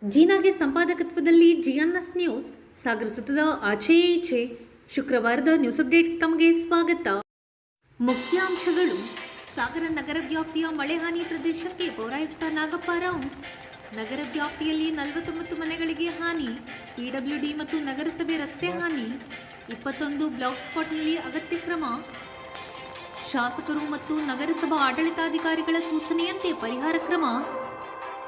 ಜೀನಾಗೆ ಸಂಪಾದಕತ್ವದಲ್ಲಿ ಜಿಎನ್ಎಸ್ news ಸಾಗರಿಸುತ್ತದೆ ಆಚೆಯೇ ಈಚೆ. ಶುಕ್ರವಾರದ news update ತಮಗೆ ಸ್ವಾಗತ. ಮುಖ್ಯಾಂಶಗಳು. ಸಾಗರ ನಗರ ವ್ಯಾಪ್ತಿಯ ಮಳೆ ಹಾನಿ ಪ್ರದೇಶಕ್ಕೆ ಪೌರಾಯುಕ್ತ ನಾಗಪ್ಪ ರೌಂಡ್ಸ್. ನಗರ ವ್ಯಾಪ್ತಿಯಲ್ಲಿ 49 ಮನೆಗಳಿಗೆ ಹಾನಿ. ಪಿಡಬ್ಲ್ಯೂಡಿ ಮತ್ತು ನಗರಸಭೆ ರಸ್ತೆ ಹಾನಿ. 21 ಬ್ಲಾಕ್ ಸ್ಪಾಟ್ನಲ್ಲಿ ಅಗತ್ಯ ಕ್ರಮ. ಶಾಸಕರು ಮತ್ತು ನಗರಸಭಾ ಆಡಳಿತಾಧಿಕಾರಿಗಳ ಸೂಚನೆಯಂತೆ ಪರಿಹಾರ ಕ್ರಮ.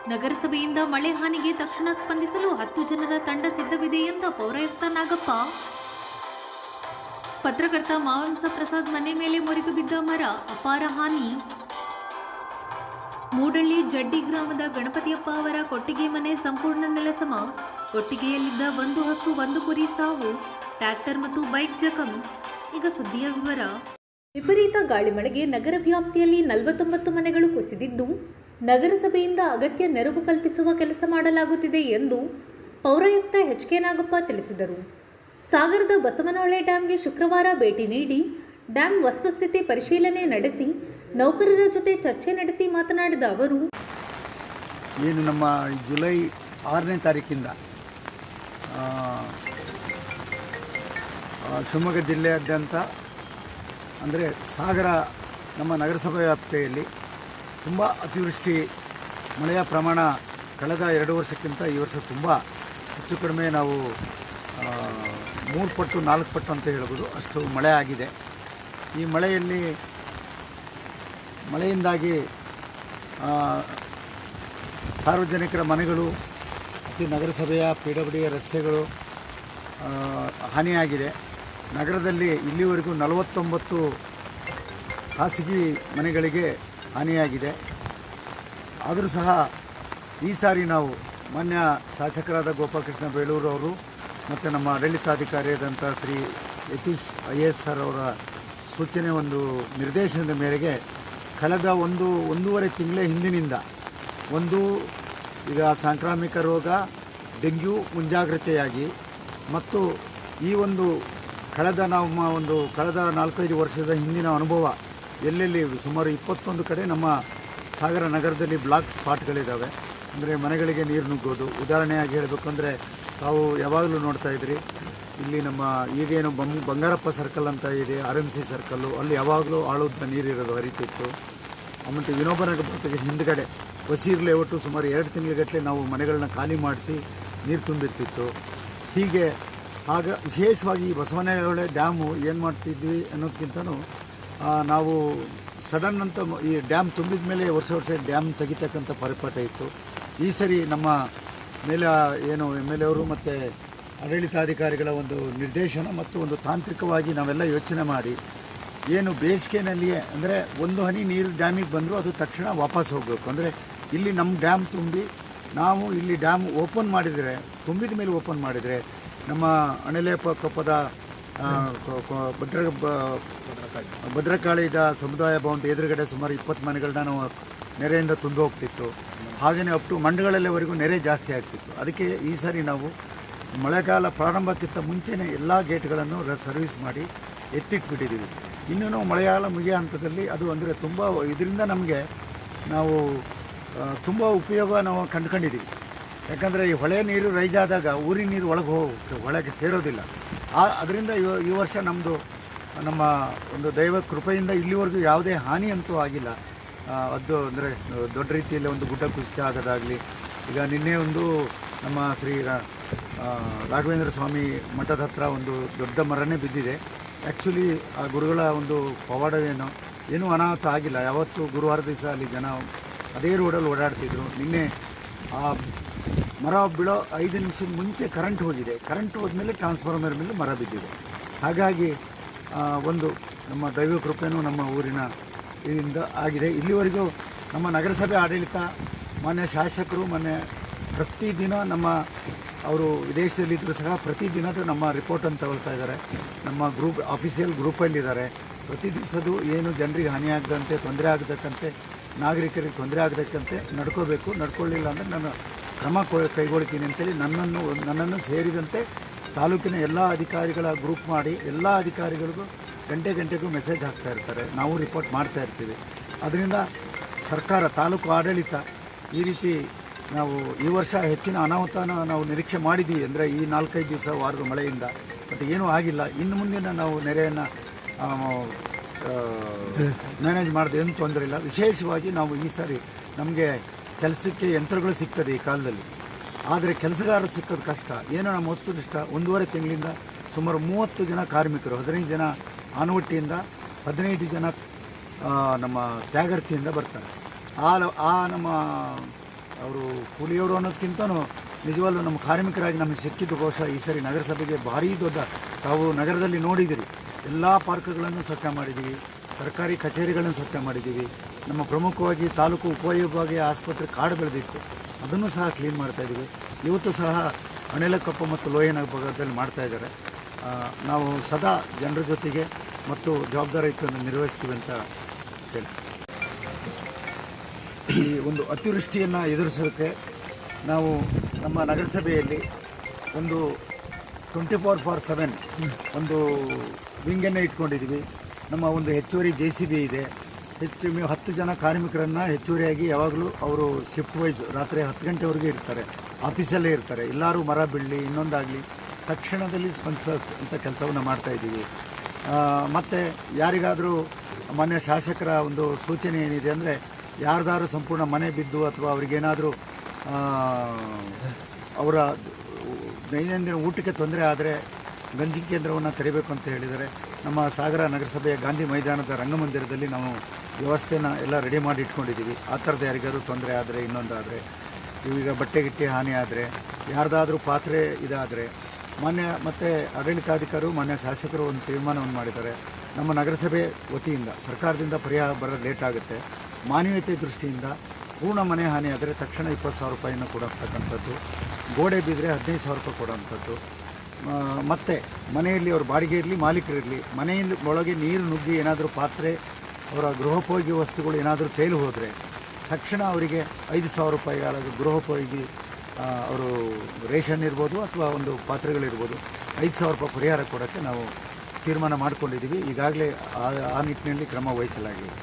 ನಗರಸಭೆಯಿಂದ ಮಳೆ ಹಾನಿಗೆ ತಕ್ಷಣ ಸ್ಪಂದಿಸಲು 10 ಜನರ ತಂಡ ಸಿದ್ಧವಿದೆ ಎಂದ ಪೌರಾಯುಕ್ತ ನಾಗಪ್ಪ. ಪತ್ರಕರ್ತ ಮಾವಂಸ ಪ್ರಸಾದ್ ಮನೆ ಮೇಲೆ ಮುರಿದು ಬಿದ್ದ ಮರ, ಅಪಾರ ಹಾನಿ. ಮೂಡಳ್ಳಿ ಜಡ್ಡಿ ಗ್ರಾಮದ ಗಣಪತಿಯಪ್ಪ ಅವರ ಕೊಟ್ಟಿಗೆ ಮನೆ ಸಂಪೂರ್ಣ ನೆಲಸಮ. ಕೊಟ್ಟಿಗೆಯಲ್ಲಿದ್ದ 1 ಹಸು 1 ಕುರಿ ಸಾವು. ಟ್ರ್ಯಾಕ್ಟರ್ ಮತ್ತು ಬೈಕ್ ಜಖಂ. ಈಗ ಸುದ್ದಿಯ ವಿವರ. ವಿಪರೀತ ಗಾಳಿ ಮಳೆಗೆ ನಗರ ವ್ಯಾಪ್ತಿಯಲ್ಲಿ 49 ಮನೆಗಳು ಕುಸಿದಿದ್ದು, ನಗರಸಭೆಯಿಂದ ಅಗತ್ಯ ನೆರವು ಕಲ್ಪಿಸುವ ಕೆಲಸ ಮಾಡಲಾಗುತ್ತಿದೆ ಎಂದು ಪೌರಾಯುಕ್ತ ಎಚ್.ಕೆ. ನಾಗಪ್ಪ ತಿಳಿಸಿದರು. ಸಾಗರದ ಬಸವನಹೊಳೆ ಡ್ಯಾಂಗೆ ಶುಕ್ರವಾರ ಭೇಟಿ ನೀಡಿ ಡ್ಯಾಂ ವಸ್ತುಸ್ಥಿತಿ ಪರಿಶೀಲನೆ ನಡೆಸಿ ನೌಕರರ ಜೊತೆ ಚರ್ಚೆ ನಡೆಸಿ ಮಾತನಾಡಿದ ಅವರು, ಏನು ನಮ್ಮ ಜುಲೈ 6ನೇ ತಾರೀಕಿಂದ ಶಿವಮೊಗ್ಗ ಜಿಲ್ಲೆಯಾದ್ಯಂತ ಅಂದರೆ ಸಾಗರ ನಮ್ಮ ನಗರಸಭೆ ವ್ಯಾಪ್ತಿಯಲ್ಲಿ ತುಂಬ ಅತಿವೃಷ್ಟಿ ಮಳೆಯ ಪ್ರಮಾಣ ಕಳೆದ 2 ವರ್ಷಕ್ಕಿಂತ ಈ ವರ್ಷ ತುಂಬ ಹೆಚ್ಚು ಕಡಿಮೆ ನಾವು 3 ಪಟ್ಟು 4 ಪಟ್ಟು ಅಂತ ಹೇಳ್ಬೋದು, ಅಷ್ಟು ಮಳೆ ಆಗಿದೆ. ಈ ಮಳೆಯಿಂದಾಗಿ ಸಾರ್ವಜನಿಕರ ಮನೆಗಳು ಮತ್ತು ನಗರಸಭೆಯ ಪಿಡಬ್ಲ್ಯೂಡಿ ರಸ್ತೆಗಳು ಹಾನಿಯಾಗಿದೆ. ನಗರದಲ್ಲಿ ಇಲ್ಲಿವರೆಗೂ 49 ಖಾಸಗಿ ಮನೆಗಳಿಗೆ ಹಾನಿಯಾಗಿದೆ. ಆದರೂ ಸಹ ಈ ಸಾರಿ ನಾವು ಮಾನ್ಯ ಶಾಸಕರಾದ ಗೋಪಾಲಕೃಷ್ಣ ಬೇಳೂರು ಅವರು ಮತ್ತು ನಮ್ಮ ಆಡಳಿತಾಧಿಕಾರಿಯಾದಂಥ ಶ್ರೀ ಯತೀಶ್ IAS ಸರ್ ಅವರ ಸೂಚನೆ ಒಂದು ನಿರ್ದೇಶನದ ಮೇರೆಗೆ ಕಳೆದ ಒಂದೂವರೆ ತಿಂಗಳ ಹಿಂದಿನಿಂದ ಈಗ ಸಾಂಕ್ರಾಮಿಕ ರೋಗ ಡೆಂಗ್ಯೂ ಮುಂಜಾಗ್ರತೆಯಾಗಿ ಮತ್ತು ಈ ಕಳೆದ 4-5 ವರ್ಷದ ಹಿಂದಿನ ಅನುಭವ ಎಲ್ಲೆಲ್ಲಿ ಸುಮಾರು 21 ಕಡೆ ನಮ್ಮ ಸಾಗರ ನಗರದಲ್ಲಿ ಬ್ಲಾಕ್ ಸ್ಪಾಟ್ಗಳಿದ್ದಾವೆ. ಅಂದರೆ ಮನೆಗಳಿಗೆ ನೀರು ನುಗ್ಗೋದು. ಉದಾಹರಣೆಯಾಗಿ ಹೇಳಬೇಕು ಅಂದರೆ ತಾವು ಯಾವಾಗಲೂ ನೋಡ್ತಾ ಇದ್ರಿ, ಇಲ್ಲಿ ನಮ್ಮ ಈಗೇನು ಬಂಗಾರಪ್ಪ ಸರ್ಕಲ್ ಅಂತ ಇದೆ, RMC ಸರ್ಕಲ್ಲು, ಅಲ್ಲಿ ಯಾವಾಗಲೂ ಆಳುದ್ದ ನೀರಿರೋದು ಹರಿತಿತ್ತು. ಮತ್ತು ವಿನೋಬನಗರ ಬರ್ತಕ್ಕೆ ಹಿಂದ್ಗಡೆ ವಸೀರ್ ಲೇಔಟು ಸುಮಾರು 2 ತಿಂಗಳಗಟ್ಟಲೆ ನಾವು ಮನೆಗಳನ್ನ ಖಾಲಿ ಮಾಡಿಸಿ ನೀರು ತುಂಬಿರ್ತಿತ್ತು. ಹೀಗೆ ವಿಶೇಷವಾಗಿ ಈ ಬಸವನಹೊಳೆ ಡ್ಯಾಮು ಏನು ಮಾಡ್ತಿದ್ವಿ ಅನ್ನೋದಕ್ಕಿಂತನೂ ನಾವು ಸಡನ್ ಅಂತ ಈ ಡ್ಯಾಮ್ ತುಂಬಿದ ಮೇಲೆ ವರ್ಷ ಡ್ಯಾಮ್ ತೆಗಿತಕ್ಕಂಥ ಪರಿಪಾಠ ಇತ್ತು. ಈ ಸರಿ ನಮ್ಮ ಮೇಲೆ ಏನು MLA ಅವರು ಮತ್ತು ಆಡಳಿತಾಧಿಕಾರಿಗಳ ಒಂದು ನಿರ್ದೇಶನ ಮತ್ತು ಒಂದು ತಾಂತ್ರಿಕವಾಗಿ ನಾವೆಲ್ಲ ಯೋಚನೆ ಮಾಡಿ ಏನು ಬೇಸಿಗೆನಲ್ಲಿಯೇ ಅಂದರೆ 1 ಹನಿ ನೀರು ಡ್ಯಾಮಿಗೆ ಬಂದರೂ ಅದು ತಕ್ಷಣ ವಾಪಸ್ ಹೋಗಬೇಕು. ಅಂದರೆ ಇಲ್ಲಿ ನಮ್ಮ ಡ್ಯಾಮ್ ತುಂಬಿ ನಾವು ಇಲ್ಲಿ ಡ್ಯಾಮ್ ತುಂಬಿದ ಮೇಲೆ ಓಪನ್ ಮಾಡಿದರೆ ನಮ್ಮ ಅಣೆಲೆಕೊಪ್ಪದ ಭದ್ರಕಾಳಿದ ಸಮುದಾಯ ಭವನದ ಎದುರುಗಡೆ ಸುಮಾರು 20 ಮನೆಗಳನ್ನ ನಾವು ನೆರೆಯಿಂದ ತುಂಡು ಹೋಗ್ತಿತ್ತು. ಹಾಗೆಯೇ ಅಪ್ ಟು ಮಂಡಗಳಲ್ಲಿವರೆಗೂ ನೆರೆ ಜಾಸ್ತಿ ಆಗ್ತಿತ್ತು. ಅದಕ್ಕೆ ಈ ಸಾರಿ ನಾವು ಮಳೆಗಾಲ ಪ್ರಾರಂಭಕ್ಕಿಂತ ಮುಂಚೆನೇ ಎಲ್ಲ ಗೇಟ್ಗಳನ್ನು ಸರ್ವಿಸ್ ಮಾಡಿ ಎತ್ತಿಟ್ಬಿಟ್ಟಿದ್ದೀವಿ. ಇನ್ನೂ ಮಳೆಗಾಲ ಮುಗಿಯೋ ಹಂತದಲ್ಲಿ ಅದು ಅಂದರೆ ತುಂಬ ಇದರಿಂದ ನಮಗೆ ನಾವು ತುಂಬ ಉಪಯೋಗ ನಾವು ಕಂಡುಕೊಂಡಿದ್ದೀವಿ. ಯಾಕಂದರೆ ಈ ಹೊಳೆ ನೀರು ರೈಜ್ ಆದಾಗ ಊರಿನ ನೀರು ಒಳಗೆ ಸೇರೋದಿಲ್ಲ. ಅದರಿಂದ ಈ ವರ್ಷ ನಮ್ಮ ಒಂದು ದೈವ ಕೃಪೆಯಿಂದ ಇಲ್ಲಿವರೆಗೂ ಯಾವುದೇ ಹಾನಿ ಅಂತೂ ಆಗಿಲ್ಲ. ಅದು ಅಂದರೆ ದೊಡ್ಡ ರೀತಿಯಲ್ಲಿ ಒಂದು ಗುಡ್ಡ ಕುಸಿತ ಆಗೋದಾಗಲಿ. ಈಗ ನಿನ್ನೆ ನಮ್ಮ ಶ್ರೀ ರಾಘವೇಂದ್ರ ಸ್ವಾಮಿ ಮಠದ ಹತ್ರ ಒಂದು ದೊಡ್ಡ ಮರನೇ ಬಿದ್ದಿದೆ. ಆ್ಯಕ್ಚುಲಿ ಆ ಗುರುಗಳ ಒಂದು ಏನೂ ಅನಾಹುತ ಆಗಿಲ್ಲ. ಯಾವತ್ತು ಗುರುವಾರ ದಿವಸ ಅಲ್ಲಿ ಜನ ಅದೇ ರೋಡಲ್ಲಿ ಓಡಾಡ್ತಿದ್ರು. ನಿನ್ನೆ ಆ ಮರ ಬೀಳೋ 5 ನಿಮಿಷದ ಮುಂಚೆ ಕರೆಂಟ್ ಹೋಗಿದೆ. ಕರೆಂಟ್ ಹೋದ್ಮೇಲೆ ಟ್ರಾನ್ಸ್ಫಾರ್ಮರ್ ಮೇಲೆ ಮರ ಬಿದ್ದಿದೆ. ಹಾಗಾಗಿ ನಮ್ಮ ದೈವ ಕೃಪೆನೂ ನಮ್ಮ ಊರಿನ ಇದರಿಂದ ಆಗಿದೆ. ಇಲ್ಲಿವರೆಗೂ ನಮ್ಮ ನಗರಸಭೆ ಆಡಳಿತ ಮಾನ್ಯ ಶಾಸಕರು ಪ್ರತಿದಿನ ಅವರು ವಿದೇಶದಲ್ಲಿದ್ದರೂ ಸಹ ಪ್ರತಿದಿನದ ನಮ್ಮ ರಿಪೋರ್ಟನ್ನು ತಗೊಳ್ತಾ ಇದ್ದಾರೆ. ನಮ್ಮ ಆಫೀಸಿಯಲ್ ಗ್ರೂಪಲ್ಲಿದ್ದಾರೆ. ಪ್ರತಿ ದಿವಸದ್ದು ಏನು ಜನರಿಗೆ ಹಾನಿಯಾಗದಂತೆ, ತೊಂದರೆ ಆಗತಕ್ಕಂತೆ, ನಾಗರಿಕರಿಗೆ ತೊಂದರೆ ಆಗತಕ್ಕಂತೆ ನಡ್ಕೊಳ್ಳಿಲ್ಲ ಅಂದರೆ ನಾನು ಕ್ರಮ ಕೈಗೊಳ್ತೀನಿ ಅಂತೇಳಿ ನನ್ನನ್ನು ಸೇರಿದಂತೆ ತಾಲೂಕಿನ ಎಲ್ಲ ಅಧಿಕಾರಿಗಳ ಗ್ರೂಪ್ ಮಾಡಿ ಎಲ್ಲ ಅಧಿಕಾರಿಗಳಿಗೂ ಗಂಟೆಗೂ ಮೆಸೇಜ್ ಹಾಕ್ತಾ ಇರ್ತಾರೆ. ನಾವು ರಿಪೋರ್ಟ್ ಮಾಡ್ತಾ ಇರ್ತೀವಿ. ಅದರಿಂದ ಸರ್ಕಾರ, ತಾಲೂಕು ಆಡಳಿತ ಈ ರೀತಿ ನಾವು ಈ ವರ್ಷ ಹೆಚ್ಚಿನ ಅನಾಹುತನ ನಾವು ನಿರೀಕ್ಷೆ ಮಾಡಿದ್ದೀವಿ. ಅಂದರೆ ಈ 4-5 ದಿವಸ ವಾರದ ಮಳೆಯಿಂದ, ಬಟ್ ಏನೂ ಆಗಿಲ್ಲ. ಇನ್ನು ಮುಂದಿನ ನಾವು ನೆರೆಯನ್ನು ಮ್ಯಾನೇಜ್ ಮಾಡಿದೆ, ಏನೂ ತೊಂದರೆ ಇಲ್ಲ. ವಿಶೇಷವಾಗಿ ನಾವು ಈ ಸಾರಿ ನಮಗೆ ಕೆಲಸಕ್ಕೆ ಯಂತ್ರಗಳು ಸಿಗ್ತದೆ ಈ ಕಾಲದಲ್ಲಿ, ಆದರೆ ಕೆಲಸಗಾರರು ಸಿಕ್ಕೋದು ಕಷ್ಟ. ಏನೋ ನಮ್ಮ ಅದೃಷ್ಟ, 1.5 ತಿಂಗಳಿಂದ ಸುಮಾರು 30 ಜನ ಕಾರ್ಮಿಕರು, 15 ಜನ ಆನವಟ್ಟಿಯಿಂದ, 15 ಜನ ನಮ್ಮ ತ್ಯಾಗರ್ತಿಯಿಂದ ಬರ್ತಾರೆ. ಆ ನಮ್ಮ ಅವರು ಕೂಲಿಯವರು ಅನ್ನೋದಕ್ಕಿಂತನೂ ನಿಜವಾಗ್ಲೂ ನಮ್ಮ ಕಾರ್ಮಿಕರಾಗಿ ನಮಗೆ ಸಿಕ್ಕಿದ್ದು ಬಹುಶಃ ಈ ಸರಿ ನಗರಸಭೆಗೆ ಭಾರೀ ದೊಡ್ಡ. ತಾವು ನಗರದಲ್ಲಿ ನೋಡಿದಿರಿ, ಎಲ್ಲ ಪಾರ್ಕ್ಗಳನ್ನು ಸ್ವಚ್ಛ ಮಾಡಿದ್ದೀವಿ, ಸರ್ಕಾರಿ ಕಚೇರಿಗಳನ್ನು ಸ್ವಚ್ಛ ಮಾಡಿದ್ದೀವಿ. ನಮ್ಮ ಪ್ರಮುಖವಾಗಿ ತಾಲೂಕು ಉಪವಿಭಾಗೀಯ ಆಸ್ಪತ್ರೆ ಕಾಡು ಬೆಳೆದಿತ್ತು, ಅದನ್ನು ಸಹ ಕ್ಲೀನ್ ಮಾಡ್ತಾಯಿದ್ದೀವಿ. ಇವತ್ತು ಸಹ ಅಣಿಲಕೊಪ್ಪ ಮತ್ತು ಲೋಯನ ಭಾಗದಲ್ಲಿ ಮಾಡ್ತಾಯಿದ್ದಾರೆ. ನಾವು ಸದಾ ಜನರ ಜೊತೆಗೆ ಮತ್ತು ಜವಾಬ್ದಾರಿಯುತವನ್ನು ನಿರ್ವಹಿಸ್ತೀವಿ ಅಂತ ಹೇಳಿ, ಈ ಒಂದು ಅತಿವೃಷ್ಟಿಯನ್ನು ಎದುರಿಸೋಕ್ಕೆ ನಾವು ನಮ್ಮ ನಗರಸಭೆಯಲ್ಲಿ ಒಂದು 24/7 ಒಂದು ವಿಂಗನ್ನು ಇಟ್ಕೊಂಡಿದ್ದೀವಿ. ನಮ್ಮ ಒಂದು ಹೆಚ್ಚುವರಿ JCB ಇದೆ. ಹೆಚ್ಚು 10 ಜನ ಕಾರ್ಮಿಕರನ್ನು ಹೆಚ್ಚುವರಿಯಾಗಿ ಯಾವಾಗಲೂ ಅವರು ಶಿಫ್ಟ್ ವೈಸ್ ರಾತ್ರಿ 10 ಗಂಟೆವರೆಗೂ ಇರ್ತಾರೆ, ಆಫೀಸಲ್ಲೇ ಇರ್ತಾರೆ. ಎಲ್ಲರೂ ಮರ ಬೀಳಲಿ ಇನ್ನೊಂದಾಗಲಿ ತಕ್ಷಣದಲ್ಲಿ ಸ್ಪಂದಿಸುವಂಥ ಕೆಲಸವನ್ನು ಮಾಡ್ತಾಯಿದ್ದೀವಿ. ಮತ್ತು ಯಾರಿಗಾದರೂ ಮಾನ್ಯ ಶಾಸಕರ ಒಂದು ಸೂಚನೆ ಏನಿದೆ ಅಂದರೆ, ಯಾರ್ದಾದ್ರೂ ಸಂಪೂರ್ಣ ಮನೆ ಬಿದ್ದು ಅಥವಾ ಅವ್ರಿಗೇನಾದರೂ ಅವರ ದೈನಂದಿನ ಊಟಕ್ಕೆ ತೊಂದರೆ ಆದರೆ ಗಂಜಿ ಕೇಂದ್ರವನ್ನು ತೆರೀಬೇಕು ಅಂತ ಹೇಳಿದರೆ, ನಮ್ಮ ಸಾಗರ ನಗರಸಭೆಯ ಗಾಂಧಿ ಮೈದಾನದ ರಂಗಮಂದಿರದಲ್ಲಿ ನಾವು ವ್ಯವಸ್ಥೆನ ಎಲ್ಲ ರೆಡಿ ಮಾಡಿ ಇಟ್ಕೊಂಡಿದ್ದೀವಿ. ಆ ಥರದ್ದು ಯಾರಿಗಾದ್ರೂ ತೊಂದರೆ ಆದರೆ, ಇನ್ನೊಂದಾದರೆ, ಈಗ ಬಟ್ಟೆ ಗಿಟ್ಟೆ ಹಾನಿ ಆದರೆ, ಯಾರ್ದಾದ್ರೂ ಪಾತ್ರೆ ಇದಾದರೆ, ಮತ್ತು ಆಡಳಿತಾಧಿಕಾರಿಗಳು ಮಾನ್ಯ ಶಾಸಕರು ಒಂದು ತೀರ್ಮಾನವನ್ನು ಮಾಡಿದ್ದಾರೆ. ನಮ್ಮ ನಗರಸಭೆ ವತಿಯಿಂದ ಸರ್ಕಾರದಿಂದ ಪರಿಹಾರ ಬರೋದು ಲೇಟ್ ಆಗುತ್ತೆ, ಮಾನವೀಯತೆ ದೃಷ್ಟಿಯಿಂದ ಪೂರ್ಣ ಮನೆ ಹಾನಿ ಆದರೆ ತಕ್ಷಣ 20,000 ರೂಪಾಯಿಯನ್ನು ಕೊಡತಕ್ಕಂಥದ್ದು, ಗೋಡೆ ಬಿದ್ದರೆ 15,000 ರೂಪಾಯಿ ಕೊಡೋವಂಥದ್ದು. ಮತ್ತು ಮನೆಯಲ್ಲಿ ಅವ್ರ ಬಾಡಿಗೆ ಇರಲಿ ಮಾಲೀಕರಿರಲಿ, ಮನೆಯಲ್ಲಿ ಒಳಗೆ ನೀರು ನುಗ್ಗಿ ಏನಾದರೂ ಪಾತ್ರೆ, ಅವರ ಗೃಹೋಪಯೋಗಿ ವಸ್ತುಗಳು ಏನಾದರೂ ತೇಲು ಹೋದರೆ ತಕ್ಷಣ ಅವರಿಗೆ 5,000 ರೂಪಾಯಿಗಳ ಗೃಹೋಪಯೋಗಿ ಅವರು ರೇಷನ್ ಇರ್ಬೋದು ಅಥವಾ ಒಂದು ಪಾತ್ರೆಗಳಿರ್ಬೋದು 5,000 ರೂಪಾಯಿ ಪರಿಹಾರ ಕೊಡೋಕ್ಕೆ ನಾವು ತೀರ್ಮಾನ ಮಾಡಿಕೊಂಡಿದ್ದೀವಿ. ಈಗಾಗಲೇ ಆ ನಿಟ್ಟಿನಲ್ಲಿ ಕ್ರಮ ವಹಿಸಲಾಗಿದೆ.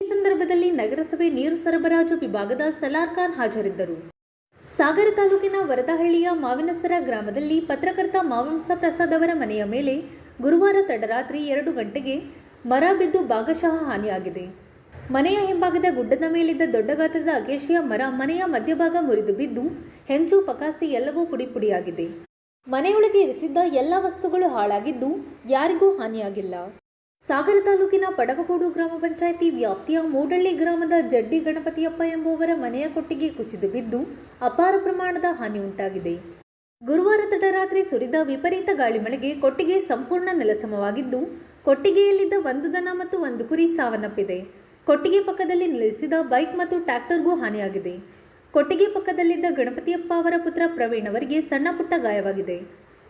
ಈ ಸಂದರ್ಭದಲ್ಲಿ ನಗರಸಭೆ ನೀರು ಸರಬರಾಜು ವಿಭಾಗದ ಸಲಾರ್ ಖಾನ್ ಹಾಜರಿದ್ದರು. ಸಾಗರ ತಾಲೂಕಿನ ವರದಹಳ್ಳಿಯ ಮಾವಿನಸರ ಗ್ರಾಮದಲ್ಲಿ ಪತ್ರಕರ್ತ ಮಾವಂಸ ಪ್ರಸಾದ್ ಅವರ ಮನೆಯ ಮೇಲೆ ಗುರುವಾರ ತಡರಾತ್ರಿ 2 ಗಂಟೆಗೆ ಮರ ಬಿದ್ದು ಭಾಗಶಃ ಹಾನಿಯಾಗಿದೆ. ಮನೆಯ ಹಿಂಭಾಗದ ಗುಡ್ಡದ ಮೇಲಿದ್ದ ದೊಡ್ಡ ಗಾತ್ರದ ಅಕೇಶಿಯ ಮರ ಮನೆಯ ಮಧ್ಯಭಾಗ ಮುರಿದು ಬಿದ್ದು ಹೆಂಚು ಪಕಾಸಿ ಎಲ್ಲವೂ ಪುಡಿಪುಡಿಯಾಗಿದೆ. ಮನೆಯೊಳಗೆ ಇರಿಸಿದ್ದ ಎಲ್ಲ ವಸ್ತುಗಳು ಹಾಳಾಗಿದ್ದು ಯಾರಿಗೂ ಹಾನಿಯಾಗಿಲ್ಲ. ಸಾಗರ ತಾಲೂಕಿನ ಪಡವಗೋಡು ಗ್ರಾಮ ಪಂಚಾಯಿತಿ ವ್ಯಾಪ್ತಿಯ ಮೂಡಳ್ಳಿ ಗ್ರಾಮದ ಜಡ್ಡಿ ಗಣಪತಿಯಪ್ಪ ಎಂಬುವರ ಮನೆಯ ಕೊಟ್ಟಿಗೆ ಕುಸಿದು ಬಿದ್ದು ಅಪಾರ ಪ್ರಮಾಣದ ಹಾನಿ ಉಂಟಾಗಿದೆ. ಗುರುವಾರ ತಡರಾತ್ರಿ ಸುರಿದ ವಿಪರೀತ ಗಾಳಿ ಮಳೆಗೆ ಕೊಟ್ಟಿಗೆ ಸಂಪೂರ್ಣ ನೆಲಸಮವಾಗಿದ್ದು, ಕೊಟ್ಟಿಗೆಯಲ್ಲಿದ್ದ 1 ದನ ಮತ್ತು 1 ಕುರಿ ಸಾವನ್ನಪ್ಪಿದೆ. ಕೊಟ್ಟಿಗೆ ಪಕ್ಕದಲ್ಲಿ ನಿಲ್ಲಿಸಿದ ಬೈಕ್ ಮತ್ತು ಟ್ರ್ಯಾಕ್ಟರ್ಗೂ ಹಾನಿಯಾಗಿದೆ. ಕೊಟ್ಟಿಗೆ ಪಕ್ಕದಲ್ಲಿದ್ದ ಗಣಪತಿಯಪ್ಪ ಅವರ ಪುತ್ರ ಪ್ರವೀಣ್ ಅವರಿಗೆ ಸಣ್ಣ ಪುಟ್ಟ ಗಾಯವಾಗಿದೆ.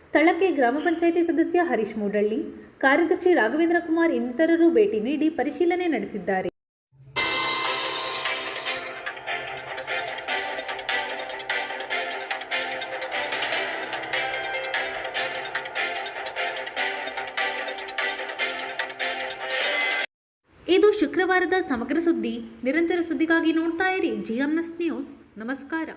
ಸ್ಥಳಕ್ಕೆ ಗ್ರಾಮ ಪಂಚಾಯಿತಿ ಸದಸ್ಯ ಹರೀಶ್ ಮೂಡಳ್ಳಿ, ಕಾರ್ಯದರ್ಶಿ ರಾಘವೇಂದ್ರ ಕುಮಾರ್ ಇನ್ನಿತರರು ಭೇಟಿ ನೀಡಿ ಪರಿಶೀಲನೆ ನಡೆಸಿದ್ದಾರೆ. ಇದು ಶುಕ್ರವಾರದ ಸಮಗ್ರ ಸುದ್ದಿ. ನಿರಂತರ ಸುದ್ದಿಗಾಗಿ ನೋಡ್ತಾ ಇರಿ GMS ನ್ಯೂಸ್. ನಮಸ್ಕಾರ.